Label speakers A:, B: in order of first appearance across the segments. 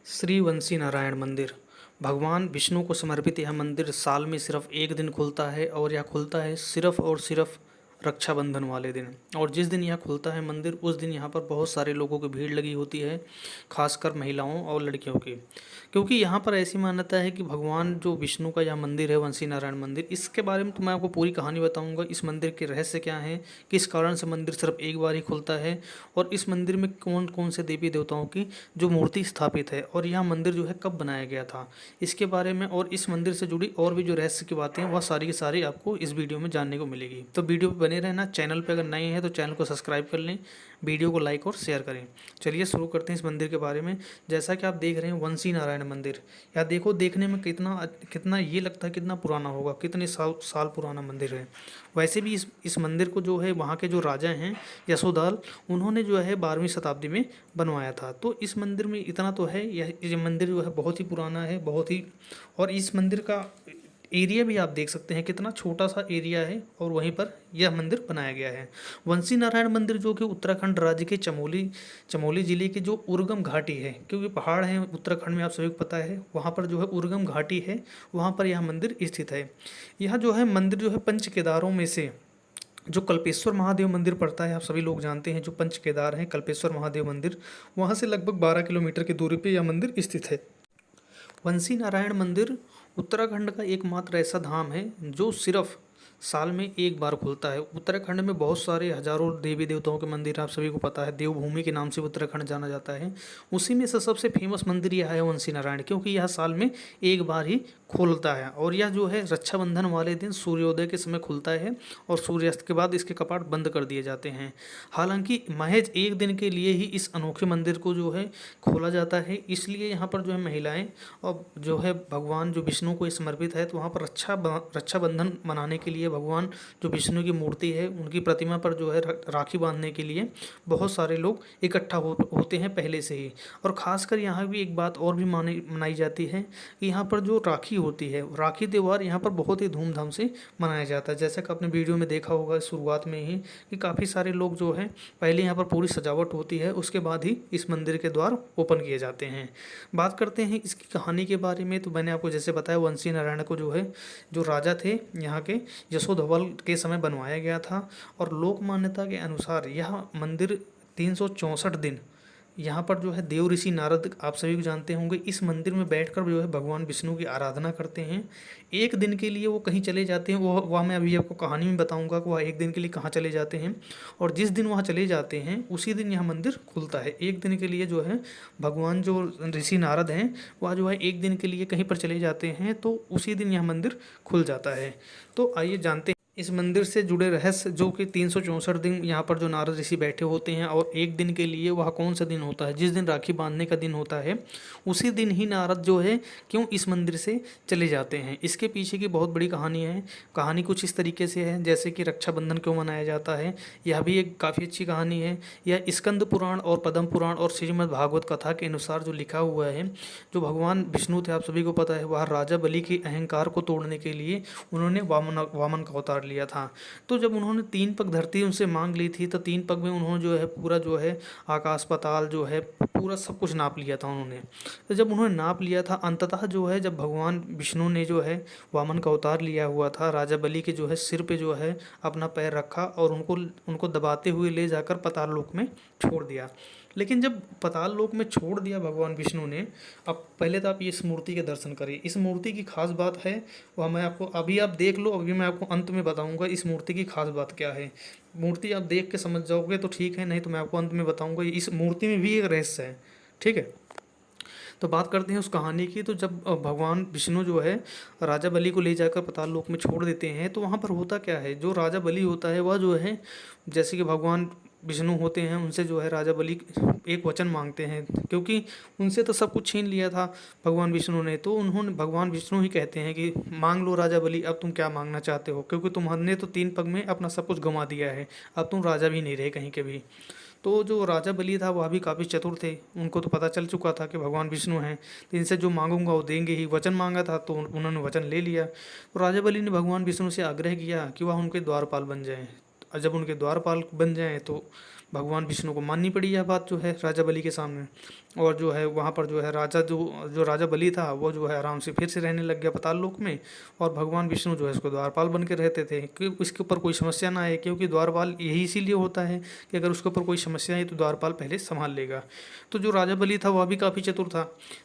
A: श्री वंशी नारायण मंदिर भगवान विष्णु को समर्पित यह मंदिर साल में सिर्फ एक दिन खुलता है और यह खुलता है सिर्फ और सिर्फ रक्षाबंधन वाले दिन। और जिस दिन यह खुलता है मंदिर उस दिन यहाँ पर बहुत सारे लोगों की भीड़ लगी होती है, खासकर महिलाओं और लड़कियों की। क्योंकि यहाँ पर ऐसी मान्यता है कि भगवान जो विष्णु का यह मंदिर है वंशी नारायण मंदिर, इसके बारे में तो मैं आपको पूरी कहानी बताऊंगा। इस मंदिर के रहस्य क्या हैं, किस कारण से मंदिर सिर्फ एक बार ही खुलता है, और इस मंदिर में कौन कौन से देवी देवताओं की जो मूर्ति स्थापित है, और यह मंदिर जो है कब बनाया गया था, इसके बारे में और इस मंदिर से जुड़ी और भी जो रहस्य की बातें हैं वह सारी की सारी आपको इस वीडियो में जानने को मिलेगी। तो वीडियो पर बने रहना। चैनल पर अगर नए हैं तो चैनल को सब्सक्राइब कर लें, वीडियो को लाइक और शेयर करें। चलिए शुरू करते हैं इस मंदिर के बारे में। जैसा कि आप देख रहे हैं वंशी नारायण मंदिर, या देखो देखने में कितना कितना ये लगता है कितना पुराना होगा, कितने साल पुराना मंदिर है। वैसे भी इस मंदिर को जो है वहाँ के जो राजा हैं यशोधर, उन्होंने जो है 12वीं शताब्दी में बनवाया था। तो इस मंदिर में इतना तो है, यह मंदिर जो है बहुत ही पुराना है, बहुत ही। और इस मंदिर का एरिया भी आप देख सकते हैं कितना छोटा सा एरिया है, और वहीं पर यह मंदिर बनाया गया है। वंशी नारायण मंदिर जो कि उत्तराखंड राज्य के चमोली जिले की जो उर्गम घाटी है, क्योंकि पहाड़ हैं उत्तराखंड में आप सभी को पता है, वहाँ पर जो है उर्गम घाटी है, वहाँ पर यह मंदिर स्थित है। यह जो है मंदिर जो है पंच केदारों में से जो कल्पेश्वर महादेव मंदिर पड़ता है, आप सभी लोग जानते हैं जो पंच केदार हैं कल्पेश्वर महादेव मंदिर, वहाँ से लगभग 12 किलोमीटर की दूरी पर यह मंदिर स्थित है। वंशी नारायण मंदिर उत्तराखंड का एकमात्र ऐसा धाम है जो सिर्फ साल में एक बार खुलता है। उत्तराखंड में बहुत सारे हजारों देवी देवताओं के मंदिर आप सभी को पता है, देवभूमि के नाम से उत्तराखंड जाना जाता है। उसी में से सबसे फेमस मंदिर यह है वंशी नारायण, क्योंकि यह साल में एक बार ही खुलता है। और यह जो है रक्षाबंधन वाले दिन सूर्योदय के समय खुलता है और सूर्यास्त के बाद इसके कपाट बंद कर दिए जाते हैं। हालांकि महज एक दिन के लिए ही इस अनोखे मंदिर को जो है खोला जाता है, इसलिए यहाँ पर जो है महिलाएं और जो है भगवान जो विष्णु को समर्पित है, तो वहाँ पर रक्षाबंधन मनाने के लिए भगवान जो विष्णु की मूर्ति है उनकी प्रतिमा पर जो है राखी बांधने के लिए बहुत सारे लोग इकट्ठा होते हैं पहले से ही। और ख़ासकर यहाँ भी एक बात और भी मनाई जाती है कि यहाँ पर जो राखी होती है, राखी त्यौहार यहाँ पर बहुत ही धूमधाम से मनाया जाता है। जैसा कि आपने वीडियो में देखा होगा शुरुआत में ही कि काफ़ी सारे लोग जो है पहले यहाँ पर पूरी सजावट होती है, उसके बाद ही इस मंदिर के द्वार ओपन किए जाते हैं। बात करते हैं इसकी कहानी के बारे में। तो मैंने आपको जैसे बताया वंशी नारायण को जो है जो राजा थे यहाँ के यशोधवल के समय बनवाया गया था, और लोक मान्यता के अनुसार यह मंदिर 364 दिन यहाँ पर जो है देव ऋषि नारद आप सभी को जानते होंगे, इस मंदिर में बैठकर जो है भगवान विष्णु की आराधना करते हैं। एक दिन के लिए वो कहीं चले जाते हैं, वह मैं अभी आपको कहानी में बताऊंगा कि वह एक दिन के लिए कहाँ चले जाते हैं। और जिस दिन वहाँ चले जाते हैं उसी दिन यह मंदिर खुलता है। एक दिन के लिए जो है भगवान जो ऋषि नारद हैं वह जो है एक दिन के लिए कहीं पर चले जाते हैं, तो उसी दिन यह मंदिर खुल जाता है। तो आइए जानते हैं इस मंदिर से जुड़े रहस्य, जो कि 364 दिन यहाँ पर जो नारद ऋषि बैठे होते हैं, और एक दिन के लिए वह कौन सा दिन होता है, जिस दिन राखी बांधने का दिन होता है उसी दिन ही नारद जो है क्यों इस मंदिर से चले जाते हैं। इसके पीछे की बहुत बड़ी कहानी है। कहानी कुछ इस तरीके से है जैसे कि रक्षाबंधन क्यों मनाया जाता है, यह भी एक काफ़ी अच्छी कहानी है। यह स्कंद पुराण और पद्म पुराण और श्रीमद् भागवत कथा के अनुसार जो लिखा हुआ है, जो भगवान विष्णु थे आप सभी को पता है, वह राजा बलि के अहंकार को तोड़ने के लिए उन्होंने वामन का अवतार लिया था। तो जब उन्होंने 3 पग धरती उनसे मांग ली थी, तो 3 पग में उन्होंने जो है पूरा जो है आकाश पाताल जो है पूरा सब कुछ नाप लिया था उन्होंने। तो जब उन्होंने नाप लिया था, अंततः जो है जब भगवान विष्णु ने जो है वामन का अवतार लिया हुआ था, राजा बलि के जो है सिर पे जो है अपना पैर रखा और उनको दबाते हुए ले जाकर पाताल लोक में छोड़ दिया। लेकिन जब पाताल लोक में छोड़ दिया भगवान विष्णु ने, अब पहले तो आप इस मूर्ति के दर्शन करिए। इस मूर्ति की खास बात है वह मैं आपको अभी आप देख लो, अभी मैं आपको अंत में बताऊंगा इस मूर्ति की खास बात क्या है। मूर्ति आप देख के समझ जाओगे तो ठीक है, नहीं तो मैं आपको अंत में बताऊंगा इस मूर्ति में भी एक रहस्य है। ठीक है, तो बात करते हैं उस कहानी की। तो जब भगवान विष्णु जो है राजा बलि को ले जाकर पाताल लोक में छोड़ देते हैं, तो वहाँ पर होता क्या है, जो राजा बलि होता है वह जो है जैसे कि भगवान विष्णु होते हैं, उनसे जो है राजा बलि एक वचन मांगते हैं, क्योंकि उनसे तो सब कुछ छीन लिया था भगवान विष्णु ने। तो उन्होंने भगवान विष्णु ही कहते हैं कि मांग लो राजा बलि, अब तुम क्या मांगना चाहते हो, क्योंकि तुमने तो 3 पग में अपना सब कुछ गंवा दिया है, अब तुम राजा भी नहीं रहे कहीं के भी। तो जो राजा बलि था वह भी काफ़ी चतुर थे, उनको तो पता चल चुका था कि भगवान विष्णु हैं, तो इनसे जो मांगूंगा वो देंगे ही। वचन मांगा था तो उन्होंने वचन ले लिया। तो राजा बलि ने भगवान विष्णु से आग्रह किया कि वह उनके द्वारपाल बन जाएं। और जब उनके द्वारपाल बन जाएं तो भगवान विष्णु को माननी पड़ी यह बात जो है राजा बलि के सामने। और जो है वहाँ पर जो है राजा जो राजा बलि था वो जो है आराम से फिर से रहने लग गया पाताल लोक में। और भगवान विष्णु जो है इसको द्वारपाल बन के रहते थे कि इसके ऊपर कोई समस्या ना आए, क्योंकि द्वारपाल यही इसीलिए होता है कि अगर उसके ऊपर कोई समस्या आई तो द्वारपाल पहले संभाल लेगा। तो जो राजा बलि था वह भी काफ़ी चतुर था।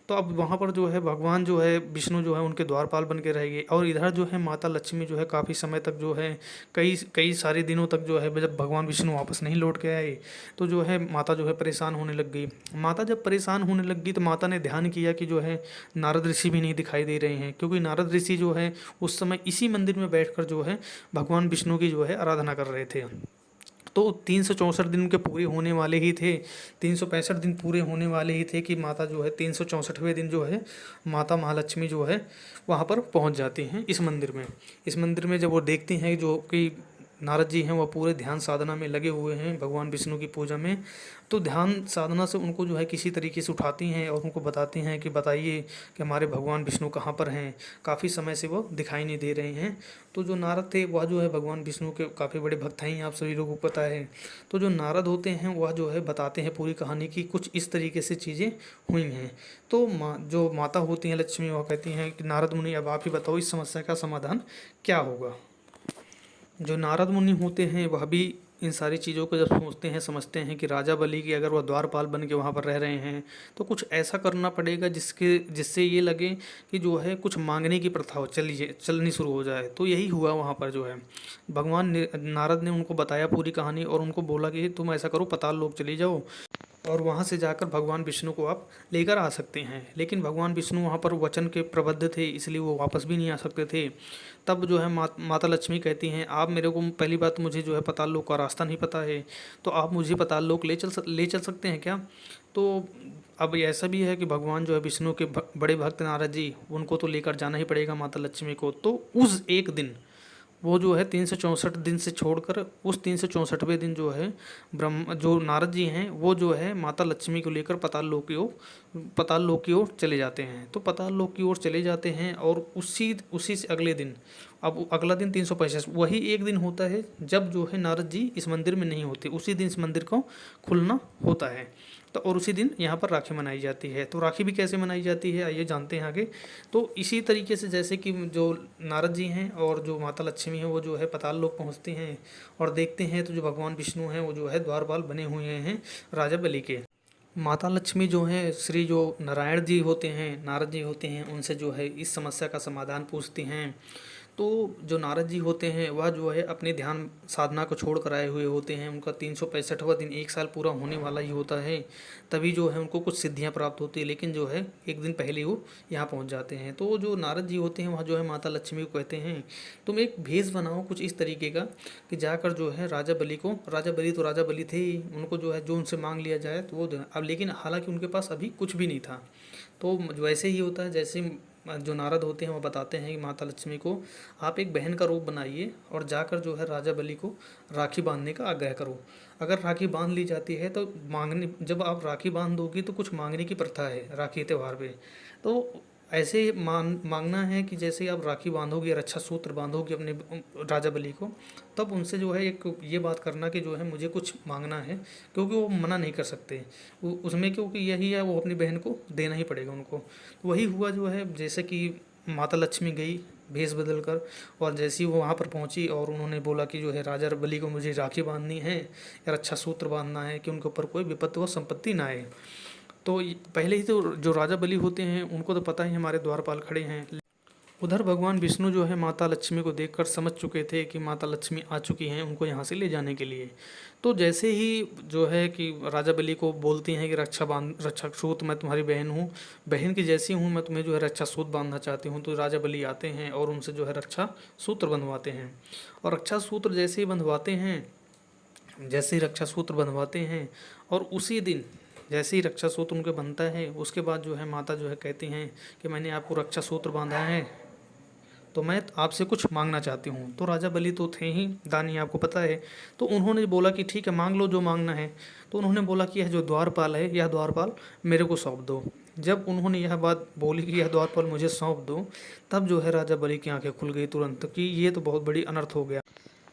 A: तो अब वहाँ पर जो है भगवान जो है विष्णु जो है उनके द्वारपाल बन के रह गए। और इधर जो है माता लक्ष्मी जो है काफ़ी समय तक जो है कई कई सारे दिनों तक जो है जब भगवान विष्णु वापस नहीं लौट के आए तो जो है माता जो है परेशान होने लग गई। माता जब परेशान होने लग गई तो माता ने ध्यान किया कि जो है नारद ऋषि भी नहीं दिखाई दे रहे हैं, क्योंकि नारद ऋषि जो है उस समय इसी मंदिर में बैठकर जो है भगवान विष्णु की जो है आराधना कर रहे थे। तो 364 दिन के पूरे होने वाले ही थे, 365 दिन पूरे होने वाले ही थे कि माता जो है 364वें दिन जो है माता महालक्ष्मी जो है वहाँ पर पहुँच जाती हैं इस मंदिर में। इस मंदिर में जब वो देखती हैं जो कि नारद जी हैं वह पूरे ध्यान साधना में लगे हुए हैं भगवान विष्णु की पूजा में, तो ध्यान साधना से उनको जो है किसी तरीके से उठाती हैं और उनको बताती हैं कि बताइए कि हमारे भगवान विष्णु कहाँ पर हैं, काफ़ी समय से वो दिखाई नहीं दे रहे हैं। तो जो नारद थे वह जो है भगवान विष्णु के काफ़ी बड़े भक्त हैं, आप सभी लोगों को पता है। तो जो नारद होते हैं वह जो है बताते हैं पूरी कहानी की कुछ इस तरीके से चीज़ें हुई हैं। तो जो माता होती हैं लक्ष्मी वह कहती हैं कि नारद मुनि अब आप ही बताओ इस समस्या का समाधान क्या होगा। जो नारद मुनि होते हैं वह भी इन सारी चीज़ों को जब सोचते हैं समझते हैं कि राजा बलि की अगर वह द्वारपाल बन के वहाँ पर रह रहे हैं तो कुछ ऐसा करना पड़ेगा जिससे ये लगे कि जो है कुछ मांगने की प्रथा चलनी शुरू हो जाए। तो यही हुआ वहाँ पर जो है भगवान नारद ने उनको बताया पूरी कहानी और उनको बोला कि तुम ऐसा करो पाताल लोक चले जाओ और वहाँ से जाकर भगवान विष्णु को आप लेकर आ सकते हैं। लेकिन भगवान विष्णु वहाँ पर वचन के प्रबद्ध थे इसलिए वो वापस भी नहीं आ सकते थे। तब जो है माता लक्ष्मी कहती हैं आप मेरे को, पहली बात मुझे जो है पाताल लोक का रास्ता नहीं पता है, तो आप मुझे पाताल लोक ले चल सकते हैं क्या। तो अब ऐसा भी है कि भगवान जो है विष्णु के बड़े भक्त नारद जी उनको तो लेकर जाना ही पड़ेगा माता लक्ष्मी को। तो उस एक दिन वो जो है 364 दिन से छोड़कर उस 364वें दिन जो है ब्रह्म जो नारद जी हैं वो जो है माता लक्ष्मी को लेकर पाताल लोक की ओर चले जाते हैं। तो पाताल लोक की ओर चले जाते हैं और उसी उसी से अगले दिन, अब अगला दिन 365 वही एक दिन होता है जब जो है नारद जी इस मंदिर में नहीं होते, उसी दिन इस मंदिर को खुलना होता है। तो और उसी दिन यहाँ पर राखी मनाई जाती है। तो राखी भी कैसे मनाई जाती है आइए जानते हैं आगे। तो इसी तरीके से जैसे कि जो नारद जी हैं और जो माता लक्ष्मी हैं वो जो है पाताल लोक पहुँचते हैं और देखते हैं तो जो भगवान विष्णु हैं वो जो है द्वारपाल बने हुए हैं राजा बलि के। माता लक्ष्मी जो हैं श्री जो नारायण जी होते हैं नारद जी होते हैं उनसे जो है इस समस्या का समाधान पूछती हैं। तो जो नारद जी होते हैं वह जो है अपने ध्यान साधना को छोड़ कर आए हुए होते हैं, उनका 365वां दिन एक साल पूरा होने वाला ही होता है, तभी जो है उनको कुछ सिद्धियां प्राप्त होती है। लेकिन जो है एक दिन पहले वो यहाँ पहुँच जाते हैं। तो जो नारद जी होते हैं वह जो है माता लक्ष्मी को कहते हैं तुम एक भेष बनाओ कुछ इस तरीके का कि जाकर जो है राजा बलि तो राजा बलि थे ही, उनको जो है जो उनसे मांग लिया जाए तो वो अब, लेकिन हालांकि उनके पास अभी कुछ भी नहीं था। तो वैसे ही होता है जैसे जो नारद होते हैं वो बताते हैं कि माता लक्ष्मी को आप एक बहन का रूप बनाइए और जाकर जो है राजा बलि को राखी बांधने का आग्रह करो। अगर राखी बांध ली जाती है तो जब आप राखी बांध दोगी तो कुछ मांगने की प्रथा है राखी त्यौहार पे। तो ऐसे मांगना है कि जैसे आप राखी बांधोगे, रक्षा सूत्र बांधोगे अपने राजा बलि को, तब उनसे जो है एक ये बात करना कि जो है मुझे कुछ मांगना है, क्योंकि वो मना नहीं कर सकते उसमें, क्योंकि यही है वो अपनी बहन को देना ही पड़ेगा उनको। वही हुआ जो है जैसे कि माता लक्ष्मी गई भेष बदल कर और जैसे ही वो वहाँ पर पहुँची और उन्होंने बोला कि जो है राजा बलि को मुझे राखी बांधनी है या रक्षा सूत्र बांधना है कि उनके ऊपर कोई विपत्ति व संपत्ति ना आए। तो पहले ही तो जो राजा बलि होते हैं उनको तो पता ही हमारे द्वारपाल खड़े हैं। उधर भगवान विष्णु जो है माता लक्ष्मी को देखकर समझ चुके थे कि माता लक्ष्मी आ चुकी हैं उनको यहाँ से ले जाने के लिए। तो जैसे ही जो है कि राजा बलि को बोलती हैं कि रक्षा सूत्र मैं तुम्हारी बहन हूँ, बहन की जैसी हूँ, मैं तुम्हें जो है रक्षा सूत्र बांधना चाहती हूँ। तो राजा बलि आते हैं और उनसे जो है रक्षा सूत्र बंधवाते हैं। और रक्षा सूत्र जैसे ही बंधवाते हैं और उसी दिन जैसे ही रक्षा सूत्र उनके बनता है उसके बाद जो है माता जो है कहती हैं कि मैंने आपको रक्षा सूत्र बांधा है तो मैं आपसे कुछ मांगना चाहती हूँ। तो राजा बलि तो थे ही दानी, आपको पता है। तो उन्होंने बोला कि ठीक है मांग लो जो मांगना है। तो उन्होंने बोला कि यह जो द्वारपाल है यह द्वारपाल मेरे को सौंप दो। जब उन्होंने यह बात बोली कि यह द्वारपाल मुझे सौंप दो, तब जो है राजा बलि की आंखें खुल गई तुरंत कि ये तो बहुत बड़ी अनर्थ हो गया।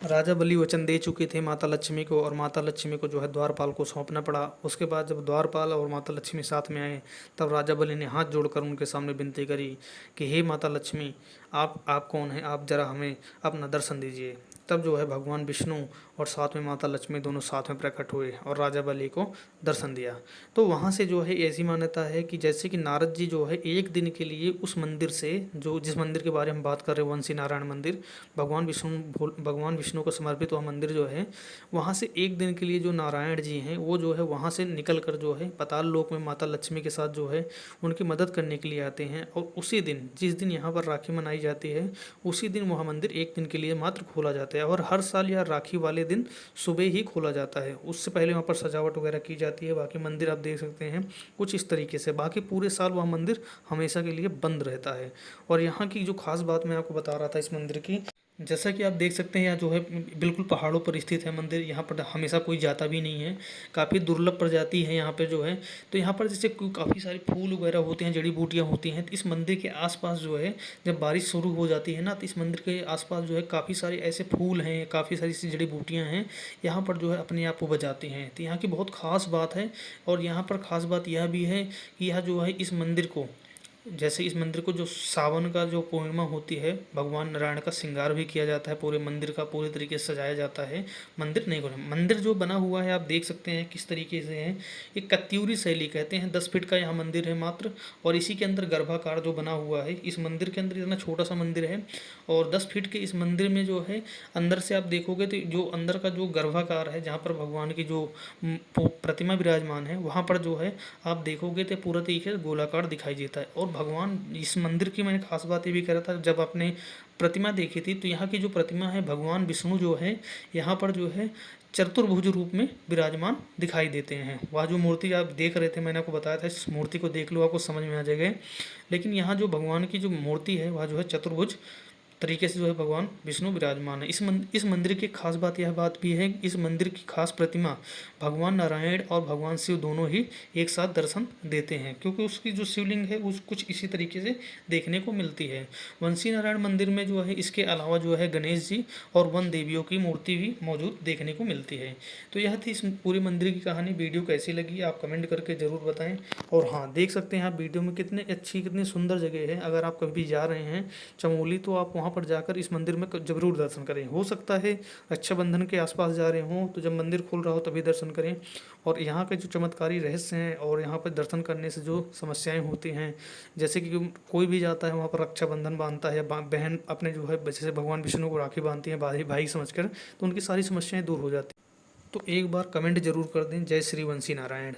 A: राजा बलि वचन दे चुके थे माता लक्ष्मी को, और माता लक्ष्मी को जो है द्वारपाल को सौंपना पड़ा। उसके बाद जब द्वारपाल और माता लक्ष्मी साथ में आए, तब राजा बलि ने हाथ जोड़कर उनके सामने विनती करी कि हे माता लक्ष्मी, आप कौन हैं, आप जरा हमें अपना दर्शन दीजिए। तब जो है भगवान विष्णु और साथ में माता लक्ष्मी दोनों साथ में प्रकट हुए और राजा बलि को दर्शन दिया। तो वहाँ से जो है ऐसी मान्यता है कि जैसे कि नारद जी जो है एक दिन के लिए उस मंदिर से, जो जिस मंदिर के बारे में बात कर रहे हैं, वंशी नारायण मंदिर, भगवान विष्णु को समर्पित वह मंदिर जो है, वहाँ से एक दिन के लिए जो नारायण जी हैं वो जो है वहाँ से निकल कर जो है पाताल लोक में माता लक्ष्मी के साथ जो है उनकी मदद करने के लिए आते हैं। और उसी दिन, जिस दिन यहाँ पर राखी मनाई जाती है, उसी दिन वह मंदिर एक दिन के लिए मात्र खोला जाता है। और हर साल यह राखी वाले दिन सुबह ही खोला जाता है, उससे पहले वहाँ पर सजावट वगैरह की जाती है। बाकी मंदिर आप देख सकते हैं कुछ इस तरीके से, बाकी पूरे साल वह मंदिर हमेशा के लिए बंद रहता है। और यहाँ की जो खास बात मैं आपको बता रहा था इस मंदिर की, जैसा कि आप देख सकते हैं यहाँ जो है बिल्कुल पहाड़ों पर स्थित है मंदिर। यहाँ पर हमेशा कोई जाता भी नहीं है, काफ़ी दुर्लभ प्रजाति है यहाँ पे जो है। तो यहाँ पर जैसे काफ़ी सारे फूल वगैरह होते हैं, जड़ी बूटियाँ होती हैं, तो इस मंदिर के आसपास जो है जब बारिश शुरू हो जाती है ना, तो इस मंदिर के आसपास जो है काफ़ी सारे ऐसे फूल हैं, काफ़ी सारी ऐसी जड़ी बूटियाँ हैं, यहाँ पर जो है अपने आप उग जाती हैं। तो यहाँ की बहुत ख़ास बात है। और यहाँ पर ख़ास बात यह भी है कि यह जो है इस मंदिर को, जैसे इस मंदिर को जो सावन का जो पूर्णिमा होती है, भगवान नारायण का श्रृंगार भी किया जाता है, पूरे मंदिर का पूरे तरीके से सजाया जाता है। मंदिर नहीं खोला, मंदिर जो बना हुआ है आप देख सकते हैं किस तरीके से है। ये कत्यूरी शैली कहते हैं, 10 फीट का यहाँ मंदिर है मात्र, और इसी के अंदर गर्भाकार जो बना हुआ है इस मंदिर के अंदर, इतना छोटा सा मंदिर है। और 10 फीट के इस मंदिर में जो है अंदर से आप देखोगे तो जो अंदर का जो गर्भाकार है, जहाँ पर भगवान की जो प्रतिमा विराजमान है, वहाँ पर जो है आप देखोगे तो पूरा तरीके से गोलाकार दिखाई देता है। और भगवान, इस मंदिर की मैंने खास बात ये भी कह रहा था, जब आपने प्रतिमा देखी थी तो यहाँ की जो प्रतिमा है, भगवान विष्णु जो है यहाँ पर जो है चतुर्भुज रूप में विराजमान दिखाई देते हैं। वह जो मूर्ति आप देख रहे थे, मैंने आपको बताया था, इस मूर्ति को देख लो आपको समझ में आ जाएगा। लेकिन यहाँ जो भगवान की जो मूर्ति है वह जो है चतुर्भुज तरीके से जो है भगवान विष्णु विराजमान है। इस मंदिर की खास बात यह बात भी है, इस मंदिर की खास प्रतिमा भगवान नारायण और भगवान शिव दोनों ही एक साथ दर्शन देते हैं, क्योंकि उसकी जो शिवलिंग है उस कुछ इसी तरीके से देखने को मिलती है। वंशी नारायण मंदिर में जो है इसके अलावा जो है गणेश जी और वन देवियों की मूर्ति भी मौजूद देखने को मिलती है। तो यह थी इस पूरे मंदिर की कहानी। वीडियो कैसी लगी आप कमेंट करके ज़रूर बताएं। और हाँ, देख सकते हैं आप वीडियो में कितनी अच्छी कितनी सुंदर जगह है। अगर आप कभी भी जा रहे हैं चमोली तो आप वहाँ पर जाकर इस मंदिर में जरूर दर्शन करें। हो सकता है रक्षाबंधन के आसपास जा रहे हों तो जब मंदिर खुल रहा हो तभी दर्शन करें। और यहाँ के जो चमत्कारी रहस्य हैं और यहाँ पर दर्शन करने से जो समस्याएं होती हैं, जैसे कि कोई भी जाता है वहाँ पर रक्षाबंधन बांधता है, बहन अपने जो है जैसे भगवान विष्णु को राखी बांधती है भाई भाई समझकर, तो उनकी सारी समस्याएं दूर हो जाती हैं। तो एक बार कमेंट जरूर कर दें। जय श्री वंशी नारायण।